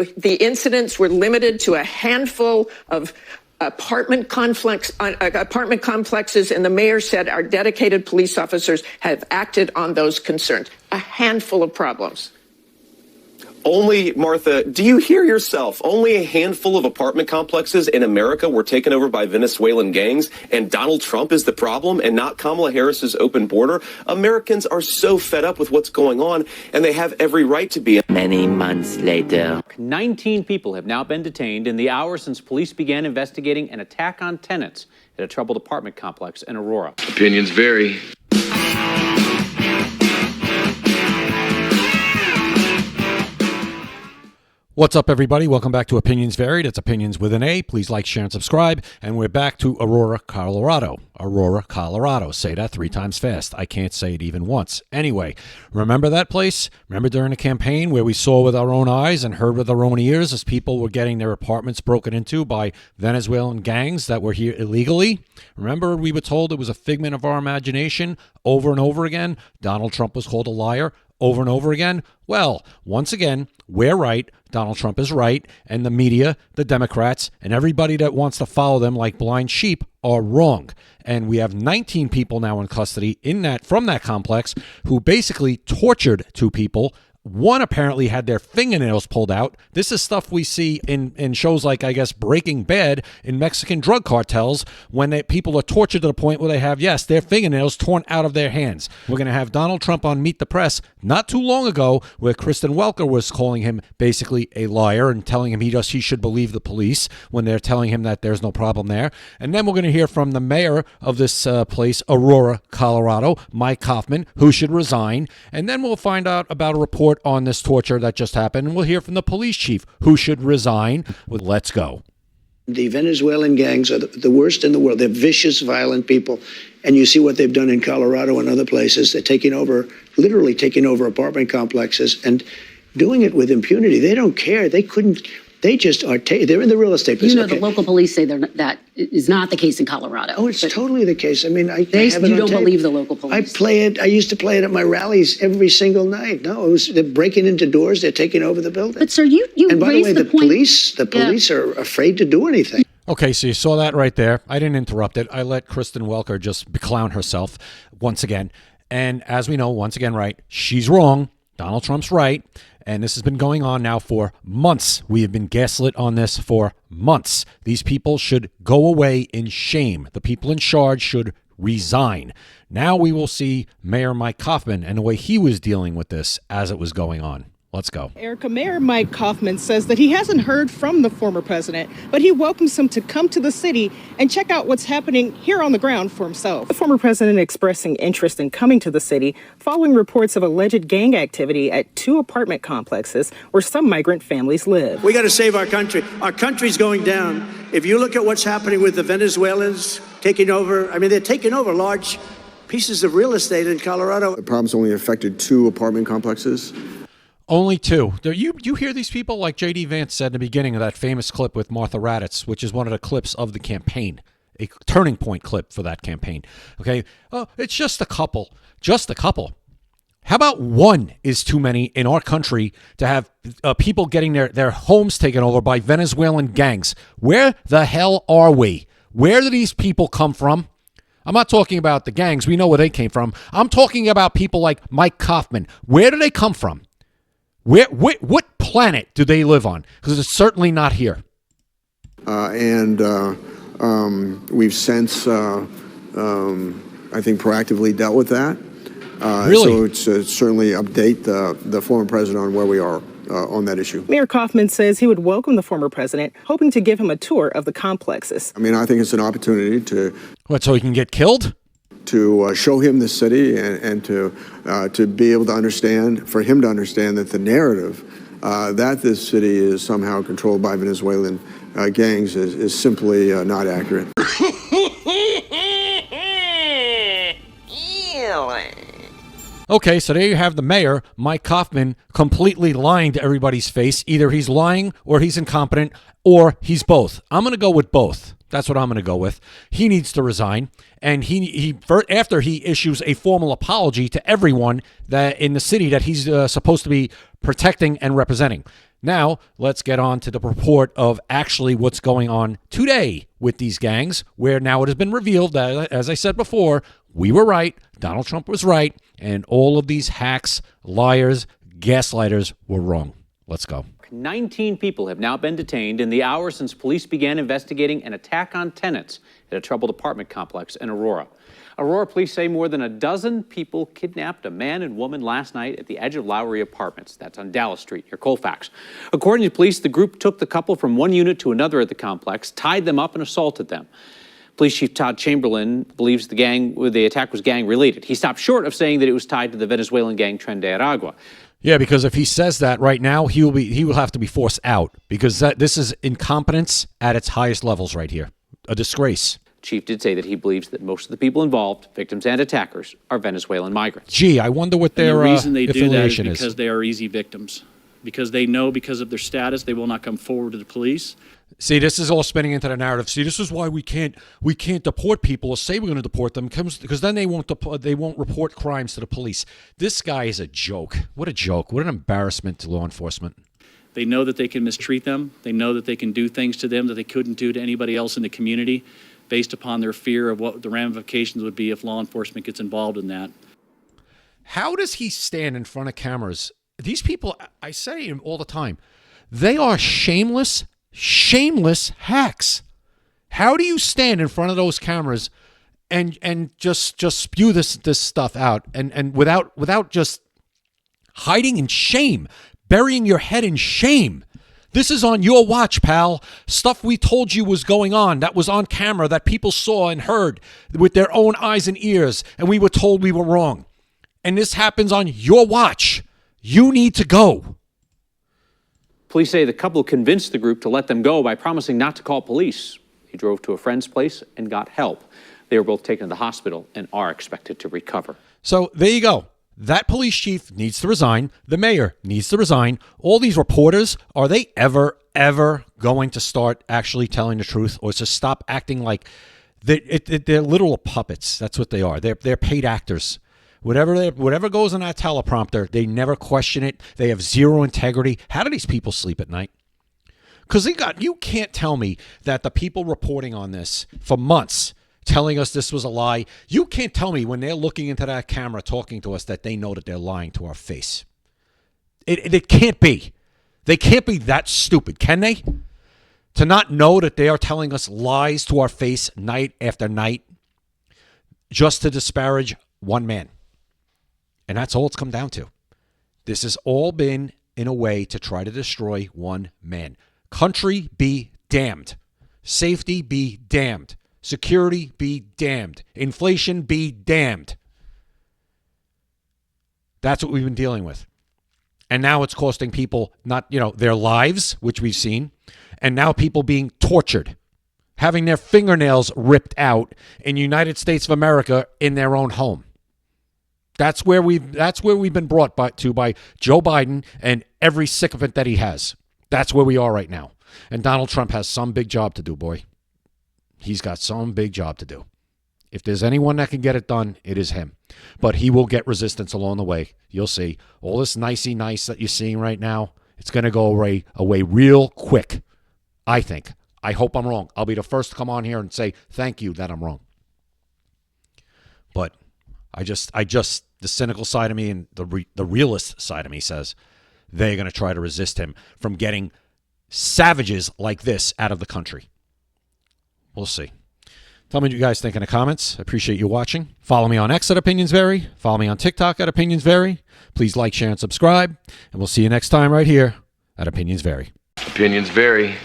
The incidents were limited to a handful of apartment complexes, and the mayor said our dedicated police officers have acted on those concerns. A handful of problems. Only, Martha, do you hear yourself? Only a handful of apartment complexes in America were taken over by Venezuelan gangs, and Donald Trump is the problem and not Kamala Harris's open border? Americans are so fed up with what's going on, and they have every right to be. Many months later. 19 people have now been detained in the hours since police began investigating an attack on tenants at a troubled apartment complex in Aurora. Opinions vary. What's up, everybody? Welcome back to Opinions Varied. It's Opinions with an A. Please like, share, and subscribe. And we're back to Aurora, Colorado. Aurora, Colorado. Say that 3 times fast. I can't say it even once. Anyway, remember that place? Remember during the campaign where we saw with our own eyes and heard with our own ears as people were getting their apartments broken into by Venezuelan gangs that were here illegally? Remember we were told it was a figment of our imagination over and over again? Donald Trump was called a liar over and over again? Well, once again, we're right. Donald Trump is right, and the media, the Democrats, and everybody that wants to follow them like blind sheep are wrong. And we have 19 people now in custody from that complex who basically tortured 2 people. One apparently had their fingernails pulled out. This is stuff we see in shows like, I guess, Breaking Bad in Mexican drug cartels when people are tortured to the point where they have, yes, their fingernails torn out of their hands. We're going to have Donald Trump on Meet the Press not too long ago where Kristen Welker was calling him basically a liar and telling him he should believe the police when they're telling him that there's no problem there. And then we're going to hear from the mayor of this place, Aurora, Colorado, Mike Kaufman, who should resign. And then we'll find out about a report on this torture that just happened, and we'll hear from the police chief who should resign. Let's go. The Venezuelan gangs are the worst in the world. They're vicious, violent people, and you see what they've done in Colorado and other places. They're literally taking over apartment complexes and doing it with impunity. They don't care. They just are. They're in the real estate business. The local police say that is not the case in Colorado. Oh, it's totally the case. I mean, you don't believe the local police. I used to play it at my rallies every single night. No, they're breaking into doors. They're taking over the building. But sir, you and by the way, the police are afraid to do anything. Okay, so you saw that right there. I didn't interrupt it. I let Kristen Welker just clown herself once again. And as we know, once again, right, she's wrong. Donald Trump's right. And this has been going on now for months. We have been gaslit on this for months. These people should go away in shame. The people in charge should resign. Now we will see Mayor Mike Kaufman and the way he was dealing with this as it was going on. Let's go. Erica, Mayor Mike Kaufman says that he hasn't heard from the former president, but he welcomes him to come to the city and check out what's happening here on the ground for himself. The former president expressing interest in coming to the city following reports of alleged gang activity at 2 apartment complexes where some migrant families live. We got to save our country. Our country's going down. If you look at what's happening with the Venezuelans taking over, I mean, they're taking over large pieces of real estate in Colorado. The problem's only affected 2 apartment complexes. Only 2. You hear these people, like J.D. Vance said in the beginning of that famous clip with Martha Raddatz, which is one of the clips of the campaign, a turning point clip for that campaign. Okay, oh, it's just a couple. Just a couple. How about 1 is too many in our country to have people getting their homes taken over by Venezuelan gangs? Where the hell are we? Where do these people come from? I'm not talking about the gangs. We know where they came from. I'm talking about people like Mike Kaufman. Where do they come from? What planet do they live on? Because it's certainly not here. We've since, I think, proactively dealt with that. Really? So it's certainly update the former president on where we are on that issue. Mayor Kaufman says he would welcome the former president, hoping to give him a tour of the complexes. I mean, I think it's an opportunity to... What, so he can get killed? To show him the city and to be able to understand, for him to understand that the narrative that this city is somehow controlled by Venezuelan gangs is simply not accurate. Okay, so there you have the mayor, Mike Kaufman, completely lying to everybody's face. Either he's lying or he's incompetent or he's both. I'm going to go with both. That's what I'm going to go with. He needs to resign, and after he issues a formal apology to everyone that in the city that he's supposed to be protecting and representing. Now, let's get on to the report of actually what's going on today with these gangs, where now it has been revealed that, as I said before, we were right, Donald Trump was right, and all of these hacks, liars, gaslighters were wrong. Let's go. 19 people have now been detained in the hours since police began investigating an attack on tenants at a troubled apartment complex in Aurora. Aurora police say more than a dozen people kidnapped a man and woman last night at the edge of Lowry Apartments. That's on Dallas Street near Colfax. According to police, the group took the couple from one unit to another at the complex, tied them up and assaulted them. Police Chief Todd Chamberlain believes the attack was gang-related. He stopped short of saying that it was tied to the Venezuelan gang Tren de Aragua. Yeah, because if he says that right now, he will have to be forced out, because this is incompetence at its highest levels right here. A disgrace. Chief did say that he believes that most of the people involved, victims and attackers, are Venezuelan migrants. Gee, I wonder what their the reason they do that is affiliation because they are easy victims. Because they know because of their status, they will not come forward to the police. See, this is all spinning into the narrative. See, this is why we can't deport people or say we're going to deport them, because then they won't report crimes to the police. This guy is a joke. What a joke. What an embarrassment to law enforcement. They know that they can mistreat them. They know that they can do things to them that they couldn't do to anybody else in the community, based upon their fear of what the ramifications would be if law enforcement gets involved in that. How does he stand in front of cameras? These people, I say them all the time, they are shameless hacks. How do you stand in front of those cameras and just spew this stuff out and without just hiding in shame, burying your head in shame? This is on your watch, pal. Stuff we told you was going on, that was on camera, that people saw and heard with their own eyes and ears, and we were told we were wrong. And this happens on your watch. You need to go. Police say the couple convinced the group to let them go by promising not to call police. He drove to a friend's place and got help. They were both taken to the hospital and are expected to recover. So there you go. That police chief needs to resign. The mayor needs to resign. All these reporters, are they ever going to start actually telling the truth, or to stop acting like they're literal puppets? That's what they are. They're paid actors. Whatever goes on that teleprompter, they never question it. They have zero integrity. How do these people sleep at night? Because you can't tell me that the people reporting on this for months, telling us this was a lie, you can't tell me when they're looking into that camera talking to us that they know that they're lying to our face. It can't be. They can't be that stupid, can they? To not know that they are telling us lies to our face night after night just to disparage one man. And that's all it's come down to. This has all been in a way to try to destroy one man. Country be damned. Safety be damned. Security be damned. Inflation be damned. That's what we've been dealing with. And now it's costing people their lives, which we've seen, and now people being tortured, having their fingernails ripped out in United States of America in their own home. That's where we've been brought by Joe Biden and every sycophant that he has. That's where we are right now. And Donald Trump has some big job to do, boy. He's got some big job to do. If there's anyone that can get it done, it is him. But he will get resistance along the way. You'll see. All this nicey nice that you're seeing right now, it's going to go away real quick, I think. I hope I'm wrong. I'll be the first to come on here and say thank you that I'm wrong. But I just the cynical side of me and the realist side of me says they're going to try to resist him from getting savages like this out of the country. We'll see. Tell me what you guys think in the comments. I appreciate you watching. Follow me on X at Opinions Vary. Follow me on TikTok at Opinions Vary. Please like, share, and subscribe. And we'll see you next time right here at Opinions Vary. Opinions vary.